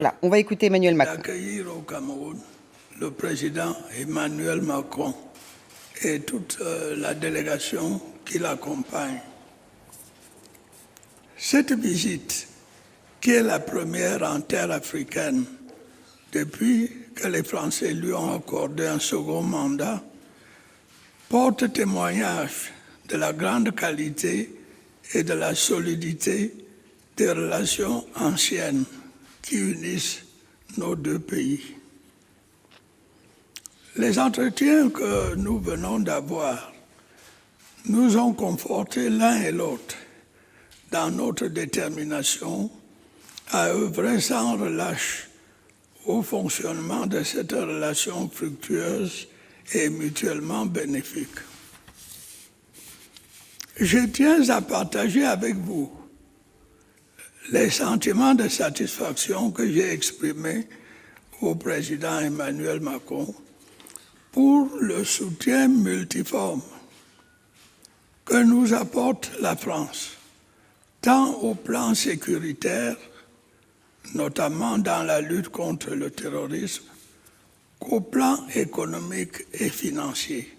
Voilà, on va écouter Emmanuel Macron. D'accueillir au Cameroun le président Emmanuel Macron et toute la délégation qui l'accompagne. Cette visite, qui est la première en terre africaine depuis que les Français lui ont accordé un second mandat, porte témoignage de la grande qualité et de la solidité des relations anciennes qui unissent nos deux pays. Les entretiens que nous venons d'avoir nous ont confortés l'un et l'autre dans notre détermination à œuvrer sans relâche au fonctionnement de cette relation fructueuse et mutuellement bénéfique. Je tiens à partager avec vous les sentiments de satisfaction que j'ai exprimés au président Emmanuel Macron pour le soutien multiforme que nous apporte la France, tant au plan sécuritaire, notamment dans la lutte contre le terrorisme, qu'au plan économique et financier.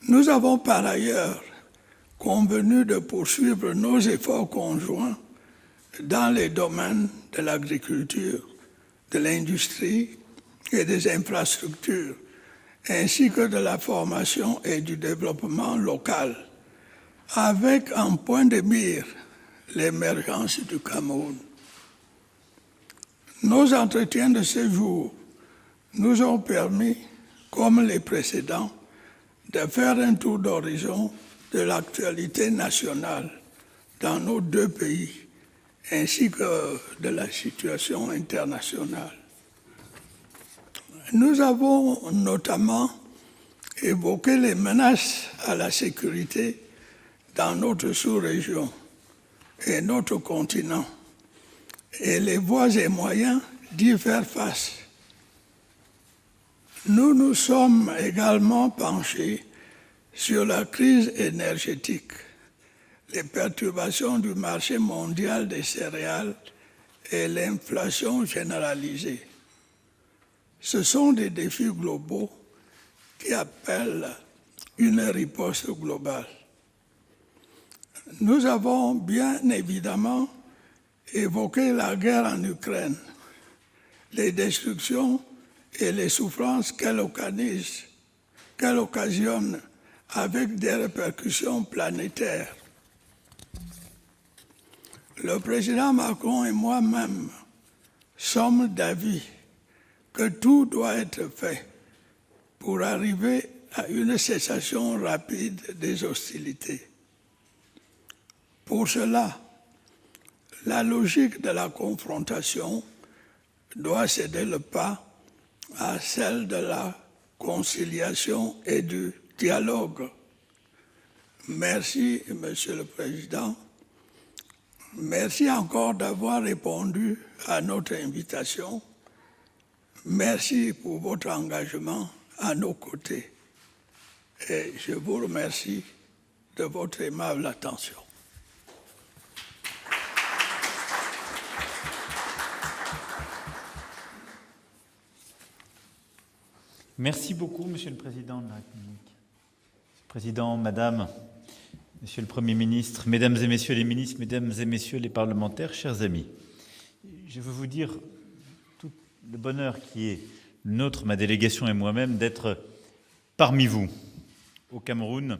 Nous avons par ailleurs convenu de poursuivre nos efforts conjoints dans les domaines de l'agriculture, de l'industrie et des infrastructures, ainsi que de la formation et du développement local, avec en point de mire l'émergence du Cameroun. Nos entretiens de ce jour nous ont permis, comme les précédents, de faire un tour d'horizon de l'actualité nationale dans nos deux pays, ainsi que de la situation internationale. Nous avons notamment évoqué les menaces à la sécurité dans notre sous-région et notre continent, et les voies et moyens d'y faire face. Nous nous sommes également penchés sur la crise énergétique, les perturbations du marché mondial des céréales et l'inflation généralisée. Ce sont des défis globaux qui appellent une riposte globale. Nous avons bien évidemment évoqué la guerre en Ukraine, les destructions et les souffrances qu'elle occasionne avec des répercussions planétaires. Le président Macron et moi-même sommes d'avis que tout doit être fait pour arriver à une cessation rapide des hostilités. Pour cela, la logique de la confrontation doit céder le pas à celle de la conciliation et du dialogue. Merci, Monsieur le Président. Merci encore d'avoir répondu à notre invitation. Merci pour votre engagement à nos côtés. Et je vous remercie de votre aimable attention. Merci beaucoup, Monsieur le Président de la République. Président, Madame, Monsieur le Premier ministre, Mesdames et Messieurs les ministres, Mesdames et Messieurs les parlementaires, chers amis, je veux vous dire tout le bonheur qui est le nôtre, ma délégation et moi-même, d'être parmi vous au Cameroun.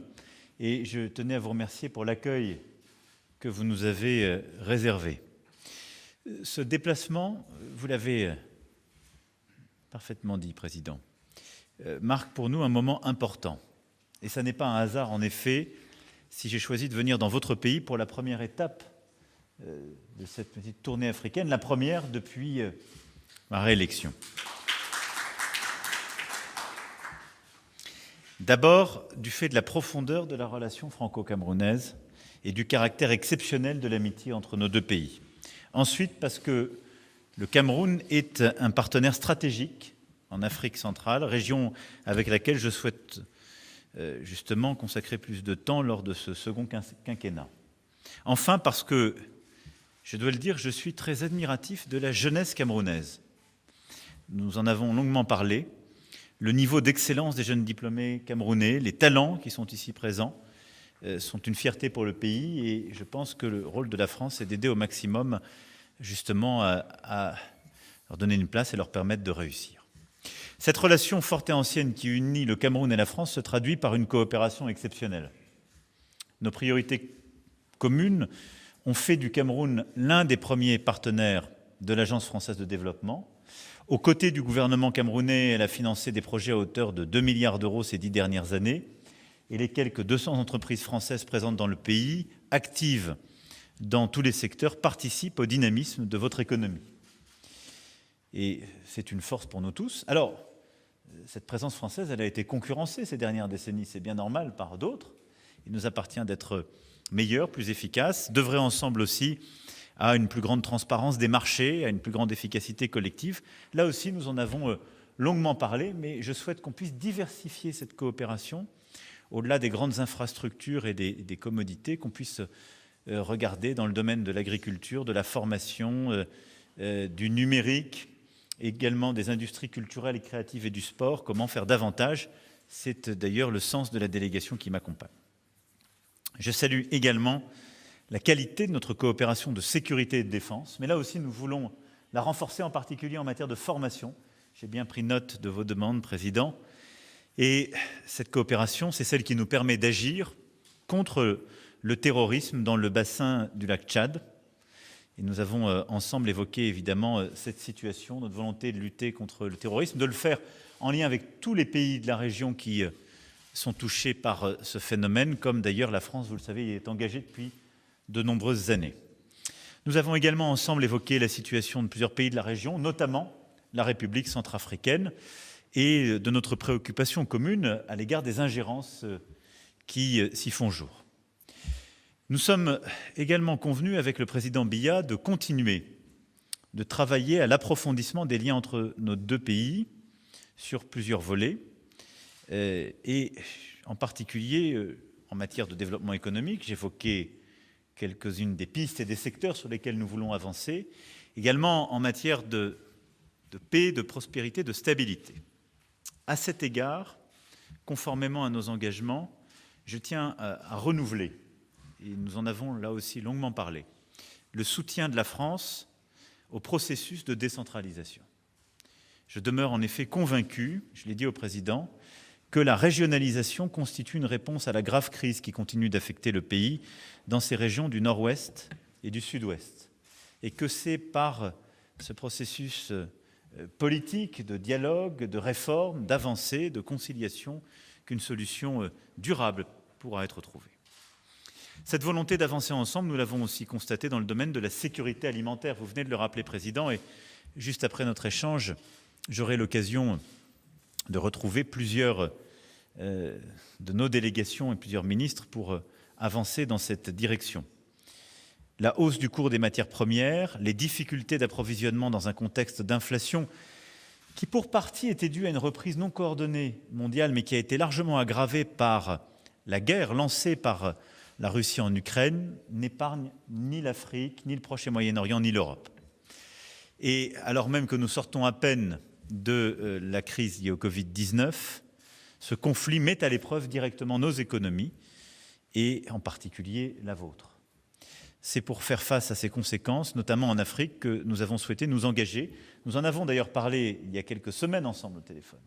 Et je tenais à vous remercier pour l'accueil que vous nous avez réservé. Ce déplacement, vous l'avez parfaitement dit, Président, marque pour nous un moment important. Et ça n'est pas un hasard, en effet, si j'ai choisi de venir dans votre pays pour la première étape de cette petite tournée africaine, la première depuis ma réélection. D'abord, du fait de la profondeur de la relation franco-camerounaise et du caractère exceptionnel de l'amitié entre nos deux pays. Ensuite, parce que le Cameroun est un partenaire stratégique en Afrique centrale, région avec laquelle je souhaite justement consacrer plus de temps lors de ce second quinquennat. Enfin, parce que je dois le dire, je suis très admiratif de la jeunesse camerounaise. Nous en avons longuement parlé. Le niveau d'excellence des jeunes diplômés camerounais, les talents qui sont ici présents, sont une fierté pour le pays et je pense que le rôle de la France est d'aider au maximum justement à leur donner une place et leur permettre de réussir. Cette relation forte et ancienne qui unit le Cameroun et la France se traduit par une coopération exceptionnelle. Nos priorités communes ont fait du Cameroun l'un des premiers partenaires de l'Agence française de développement. Aux côtés du gouvernement camerounais, elle a financé des projets à hauteur de 2 milliards d'euros ces 10 dernières années. Et les quelques 200 entreprises françaises présentes dans le pays, actives dans tous les secteurs, participent au dynamisme de votre économie. Et c'est une force pour nous tous. Alors, cette présence française, elle a été concurrencée ces dernières décennies, c'est bien normal, par d'autres. Il nous appartient d'être meilleurs, plus efficaces, d'œuvrer ensemble aussi à une plus grande transparence des marchés, à une plus grande efficacité collective. Là aussi, nous en avons longuement parlé, mais je souhaite qu'on puisse diversifier cette coopération au-delà des grandes infrastructures et des commodités, qu'on puisse regarder dans le domaine de l'agriculture, de la formation, du numérique, également des industries culturelles et créatives et du sport, comment faire davantage. C'est d'ailleurs le sens de la délégation qui m'accompagne. Je salue également la qualité de notre coopération de sécurité et de défense, mais là aussi nous voulons la renforcer en particulier en matière de formation. J'ai bien pris note de vos demandes, Président. Et cette coopération, c'est celle qui nous permet d'agir contre le terrorisme dans le bassin du lac Tchad. Et nous avons ensemble évoqué évidemment cette situation, notre volonté de lutter contre le terrorisme, de le faire en lien avec tous les pays de la région qui sont touchés par ce phénomène, comme d'ailleurs la France, vous le savez, y est engagée depuis de nombreuses années. Nous avons également ensemble évoqué la situation de plusieurs pays de la région, notamment la République centrafricaine, et de notre préoccupation commune à l'égard des ingérences qui s'y font jour. Nous sommes également convenus avec le président Biya de continuer de travailler à l'approfondissement des liens entre nos deux pays sur plusieurs volets, et en particulier en matière de développement économique. J'évoquais quelques-unes des pistes et des secteurs sur lesquels nous voulons avancer, également en matière de paix, de prospérité, de stabilité. À cet égard, conformément à nos engagements, je tiens à renouveler, et nous en avons là aussi longuement parlé, le soutien de la France au processus de décentralisation. Je demeure en effet convaincu, je l'ai dit au Président, que la régionalisation constitue une réponse à la grave crise qui continue d'affecter le pays dans ces régions du Nord-Ouest et du Sud-Ouest, et que c'est par ce processus politique, de dialogue, de réforme, d'avancée, de conciliation, qu'une solution durable pourra être trouvée. Cette volonté d'avancer ensemble, nous l'avons aussi constatée dans le domaine de la sécurité alimentaire. Vous venez de le rappeler, Président, et juste après notre échange, j'aurai l'occasion de retrouver plusieurs de nos délégations et plusieurs ministres pour avancer dans cette direction. La hausse du cours des matières premières, les difficultés d'approvisionnement dans un contexte d'inflation qui pour partie était due à une reprise non coordonnée mondiale, mais qui a été largement aggravée par la guerre lancée par la Russie en Ukraine, n'épargne ni l'Afrique, ni le Proche et Moyen-Orient, ni l'Europe. Et alors même que nous sortons à peine de la crise liée au Covid-19, ce conflit met à l'épreuve directement nos économies, et en particulier la vôtre. C'est pour faire face à ces conséquences, notamment en Afrique, que nous avons souhaité nous engager. Nous en avons d'ailleurs parlé il y a quelques semaines ensemble au téléphone.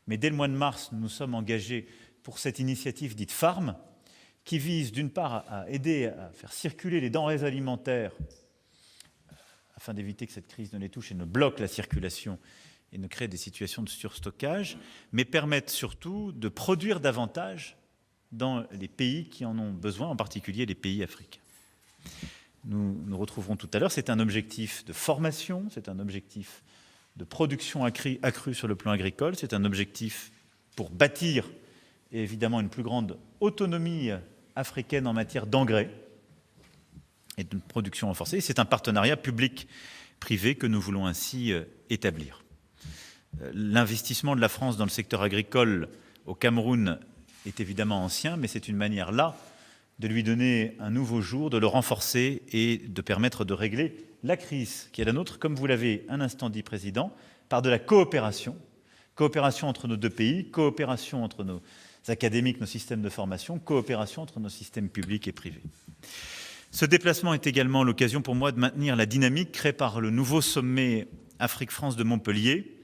Mais dès le mois de mars, nous nous sommes engagés pour cette initiative dite FARM, qui vise d'une part à aider à faire circuler les denrées alimentaires afin d'éviter que cette crise ne les touche et ne bloque la circulation et ne crée des situations de surstockage, mais permettre surtout de produire davantage dans les pays qui en ont besoin, en particulier les pays africains. Nous nous retrouverons tout à l'heure. C'est un objectif de formation, c'est un objectif de production accrue sur le plan agricole, c'est un objectif pour bâtir évidemment une plus grande autonomie africaine en matière d'engrais et de production renforcée. C'est un partenariat public-privé que nous voulons ainsi établir. L'investissement de la France dans le secteur agricole au Cameroun est évidemment ancien, mais c'est une manière là de lui donner un nouveau jour, de le renforcer et de permettre de régler la crise qui est la nôtre, comme vous l'avez un instant dit, Président, par de la coopération. Coopération entre nos deux pays, coopération entre nos académiques, nos systèmes de formation, coopération entre nos systèmes publics et privés. Ce déplacement est également l'occasion pour moi de maintenir la dynamique créée par le nouveau sommet Afrique-France de Montpellier.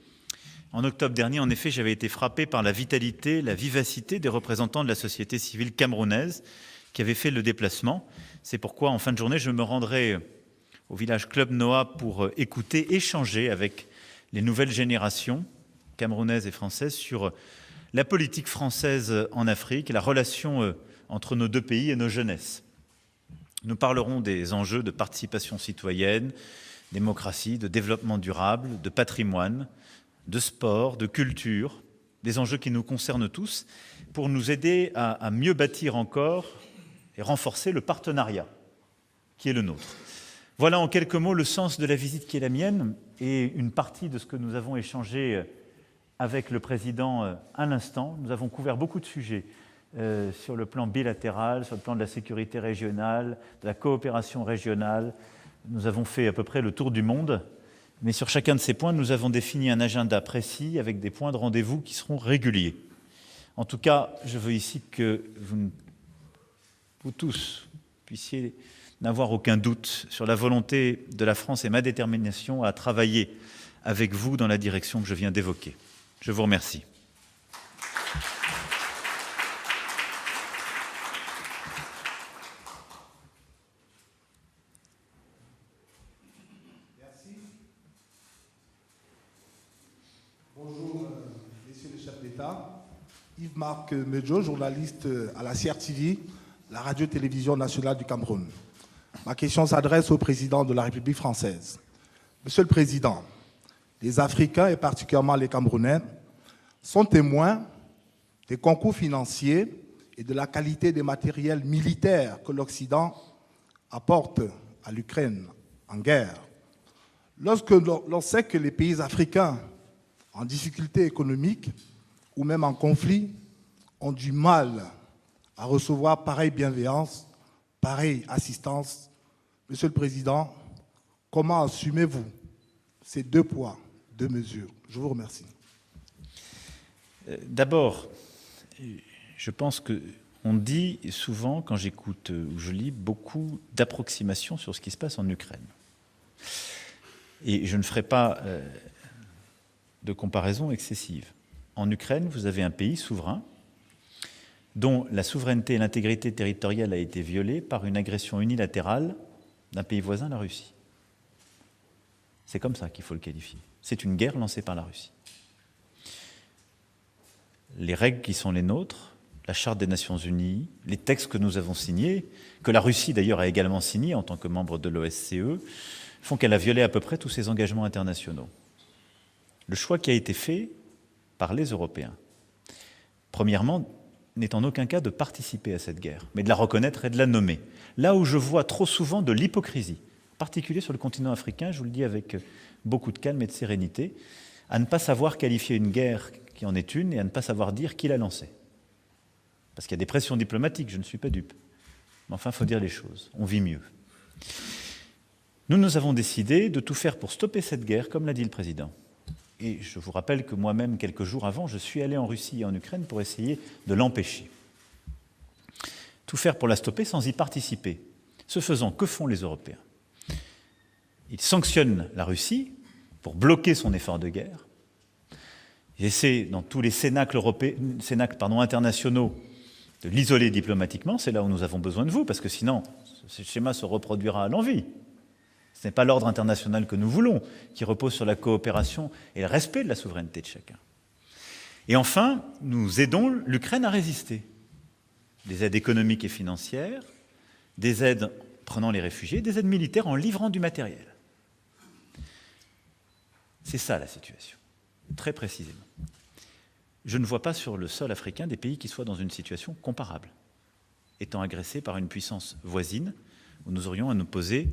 En octobre dernier, en effet, j'avais été frappé par la vitalité, la vivacité des représentants de la société civile camerounaise qui avaient fait le déplacement. C'est pourquoi, en fin de journée, je me rendrai au village Club Noah pour écouter, échanger avec les nouvelles générations camerounaises et françaises sur la politique française en Afrique, la relation entre nos deux pays et nos jeunesses. Nous parlerons des enjeux de participation citoyenne, démocratie, de développement durable, de patrimoine, de sport, de culture, des enjeux qui nous concernent tous, pour nous aider à mieux bâtir encore et renforcer le partenariat qui est le nôtre. Voilà en quelques mots le sens de la visite qui est la mienne et une partie de ce que nous avons échangé avec le Président à l'instant. Nous avons couvert beaucoup de sujets sur le plan bilatéral, sur le plan de la sécurité régionale, de la coopération régionale. Nous avons fait à peu près le tour du monde, mais sur chacun de ces points, nous avons défini un agenda précis avec des points de rendez-vous qui seront réguliers. En tout cas, je veux ici que vous tous puissiez n'avoir aucun doute sur la volonté de la France et ma détermination à travailler avec vous dans la direction que je viens d'évoquer. Je vous remercie. Bonjour, messieurs les chefs d'État. Yves-Marc Medjo, journaliste à la CRTV, la radio-télévision nationale du Cameroun. Ma question s'adresse au président de la République française. Monsieur le Président, les Africains et particulièrement les Camerounais sont témoins des concours financiers et de la qualité des matériels militaires que l'Occident apporte à l'Ukraine en guerre. Lorsque l'on sait que les pays africains en difficulté économique ou même en conflit ont du mal à recevoir pareille bienveillance, pareille assistance, Monsieur le Président, comment assumez-vous ces 2 poids, 2 mesures? Je vous remercie. D'abord, je pense qu'on dit souvent, quand j'écoute ou je lis, beaucoup d'approximations sur ce qui se passe en Ukraine. Et je ne ferai pas de comparaison excessive. En Ukraine, vous avez un pays souverain dont la souveraineté et l'intégrité territoriale a été violée par une agression unilatérale d'un pays voisin, la Russie. C'est comme ça qu'il faut le qualifier. C'est une guerre lancée par la Russie. Les règles qui sont les nôtres, la Charte des Nations Unies, les textes que nous avons signés, que la Russie d'ailleurs a également signés en tant que membre de l'OSCE, font qu'elle a violé à peu près tous ses engagements internationaux. Le choix qui a été fait par les Européens, premièrement, n'est en aucun cas de participer à cette guerre, mais de la reconnaître et de la nommer. Là où je vois trop souvent de l'hypocrisie, en particulier sur le continent africain, je vous le dis avec beaucoup de calme et de sérénité, à ne pas savoir qualifier une guerre qui en est une et à ne pas savoir dire qui l'a lancée. Parce qu'il y a des pressions diplomatiques, je ne suis pas dupe. Mais enfin, il faut dire les choses, on vit mieux. Nous avons décidé de tout faire pour stopper cette guerre, comme l'a dit le Président. Et je vous rappelle que moi-même, quelques jours avant, je suis allé en Russie et en Ukraine pour essayer de l'empêcher. Tout faire pour la stopper sans y participer. Ce faisant, que font les Européens? Ils sanctionnent la Russie pour bloquer son effort de guerre. Ils essaient, dans tous les cénacles internationaux, de l'isoler diplomatiquement. C'est là où nous avons besoin de vous, parce que sinon, ce schéma se reproduira à l'envi. Ce n'est pas l'ordre international que nous voulons, qui repose sur la coopération et le respect de la souveraineté de chacun. Et enfin, nous aidons l'Ukraine à résister. Des aides économiques et financières, des aides prenant les réfugiés, des aides militaires en livrant du matériel. C'est ça la situation, très précisément. Je ne vois pas sur le sol africain des pays qui soient dans une situation comparable, étant agressés par une puissance voisine où nous aurions à nous poser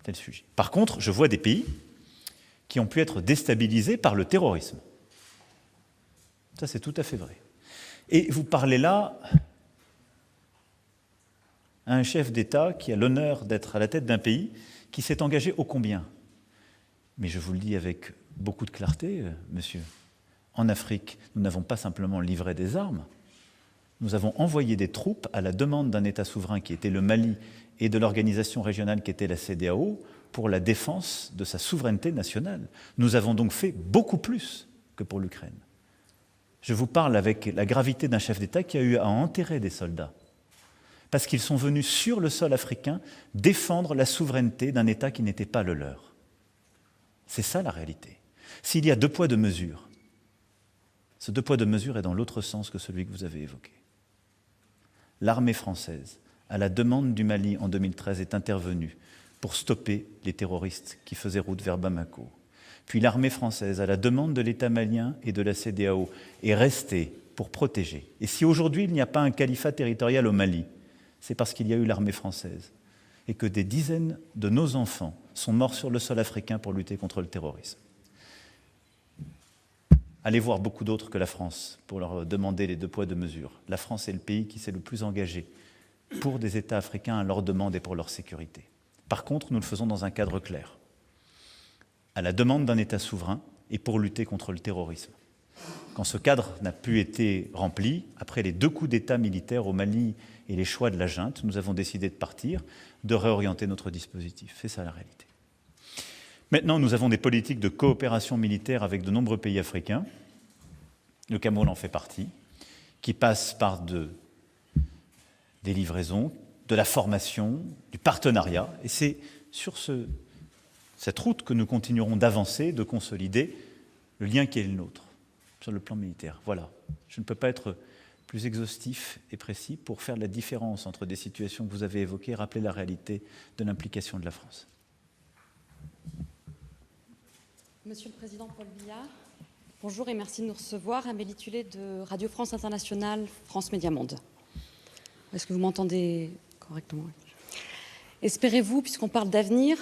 tel sujet. Par contre, je vois des pays qui ont pu être déstabilisés par le terrorisme. Ça, c'est tout à fait vrai. Et vous parlez là à un chef d'État qui a l'honneur d'être à la tête d'un pays qui s'est engagé ô combien. Mais je vous le dis avec beaucoup de clarté, monsieur, en Afrique, nous n'avons pas simplement livré des armes, nous avons envoyé des troupes à la demande d'un État souverain qui était le Mali et de l'organisation régionale qui était la CEDEAO pour la défense de sa souveraineté nationale. Nous avons donc fait beaucoup plus que pour l'Ukraine. Je vous parle avec la gravité d'un chef d'État qui a eu à enterrer des soldats parce qu'ils sont venus sur le sol africain défendre la souveraineté d'un État qui n'était pas le leur. C'est ça la réalité. S'il y a 2 poids 2 mesures, ce 2 poids 2 mesures est dans l'autre sens que celui que vous avez évoqué. L'armée française, à la demande du Mali en 2013, est intervenue pour stopper les terroristes qui faisaient route vers Bamako. Puis l'armée française, à la demande de l'État malien et de la CEDEAO, est restée pour protéger. Et si aujourd'hui il n'y a pas un califat territorial au Mali, c'est parce qu'il y a eu l'armée française et que des dizaines de nos enfants sont morts sur le sol africain pour lutter contre le terrorisme. Allez voir beaucoup d'autres que la France pour leur demander les 2 poids 2 mesures. La France est le pays qui s'est le plus engagé pour des États africains à leur demande et pour leur sécurité. Par contre, nous le faisons dans un cadre clair, à la demande d'un État souverain et pour lutter contre le terrorisme. Quand ce cadre n'a plus été rempli, après les 2 coups d'État militaires au Mali et les choix de la junte, nous avons décidé de partir, de réorienter notre dispositif. C'est ça la réalité. Maintenant, nous avons des politiques de coopération militaire avec de nombreux pays africains. Le Cameroun en fait partie, qui passent par des livraisons, de la formation, du partenariat. Et c'est sur cette route que nous continuerons d'avancer, de consolider le lien qui est le nôtre, sur le plan militaire. Voilà. Je ne peux pas être plus exhaustif et précis pour faire la différence entre des situations que vous avez évoquées et rappeler la réalité de l'implication de la France. Monsieur le Président Paul Biya, bonjour et merci de nous recevoir. Amélie Tullet de Radio France Internationale, France Média Monde. Est-ce que vous m'entendez correctement? Espérez-vous, puisqu'on parle d'avenir,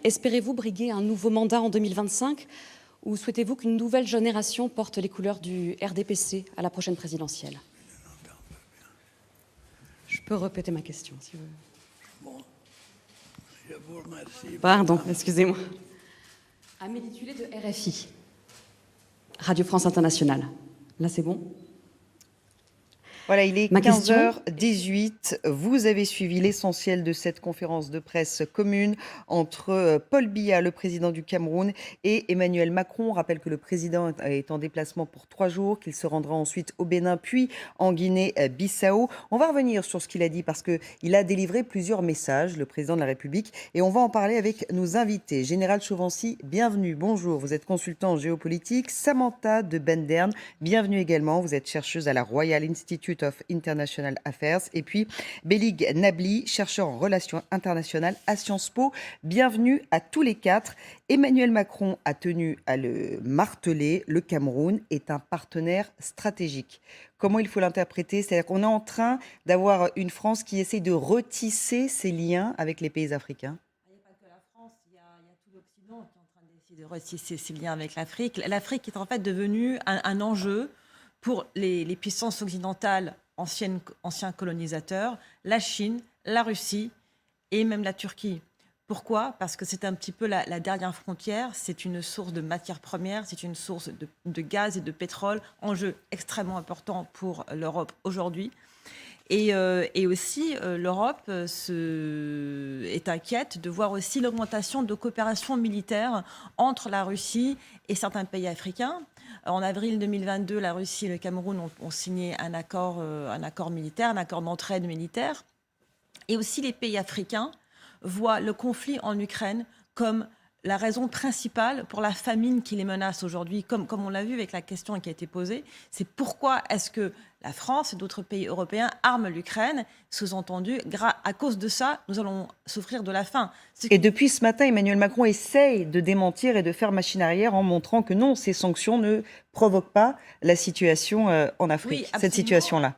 espérez-vous briguer un nouveau mandat en 2025 ou souhaitez-vous qu'une nouvelle génération porte les couleurs du RDPC à la prochaine présidentielle? Je peux répéter ma question, si vous voulez. Bon, je vous remercie. Pardon, excusez-moi. Amélie Tullet de RFI, Radio France Internationale. Là, c'est bon? Voilà, il est Ma 15h18. Vous avez suivi l'essentiel de cette conférence de presse commune entre Paul Biya, le président du Cameroun, et Emmanuel Macron. On rappelle que le président est en déplacement pour 3 jours, qu'il se rendra ensuite au Bénin, puis en Guinée-Bissau. On va revenir sur ce qu'il a dit parce qu'il a délivré plusieurs messages, le président de la République, et on va en parler avec nos invités. Général Chauvency, bienvenue, bonjour. Vous êtes consultant en géopolitique. Samantha de Benderne, bienvenue également. Vous êtes chercheuse à la Royal Institute of International Affairs. Et puis Bélig Nabli, chercheur en relations internationales à Sciences Po. Bienvenue à tous les 4. Emmanuel Macron a tenu à le marteler. Le Cameroun est un partenaire stratégique. Comment il faut l'interpréter? C'est-à-dire qu'on est en train d'avoir une France qui essaie de retisser ses liens avec les pays africains. Il n'y a pas que la France, il y a tout l'Occident qui est en train d'essayer de retisser ses liens avec l'Afrique. L'Afrique est en fait devenue un enjeu pour les puissances occidentales, anciens colonisateurs, la Chine, la Russie et même la Turquie. Pourquoi? Parce que c'est un petit peu la dernière frontière, c'est une source de matières premières, c'est une source de gaz et de pétrole, enjeu extrêmement important pour l'Europe aujourd'hui. Et aussi, l'Europe est inquiète de voir aussi l'augmentation de coopération militaire entre la Russie et certains pays africains. En avril 2022, la Russie et le Cameroun ont signé un accord militaire, un accord d'entraide militaire. Et aussi, les pays africains voient le conflit en Ukraine comme la raison principale pour la famine qui les menace aujourd'hui, comme on l'a vu avec la question qui a été posée, c'est pourquoi est-ce que la France et d'autres pays européens arment l'Ukraine, sous-entendu, à cause de ça, nous allons souffrir de la faim. Et depuis ce matin, Emmanuel Macron essaye de démentir et de faire machine arrière en montrant que non, ces sanctions ne provoquent pas la situation en Afrique, oui, cette situation-là.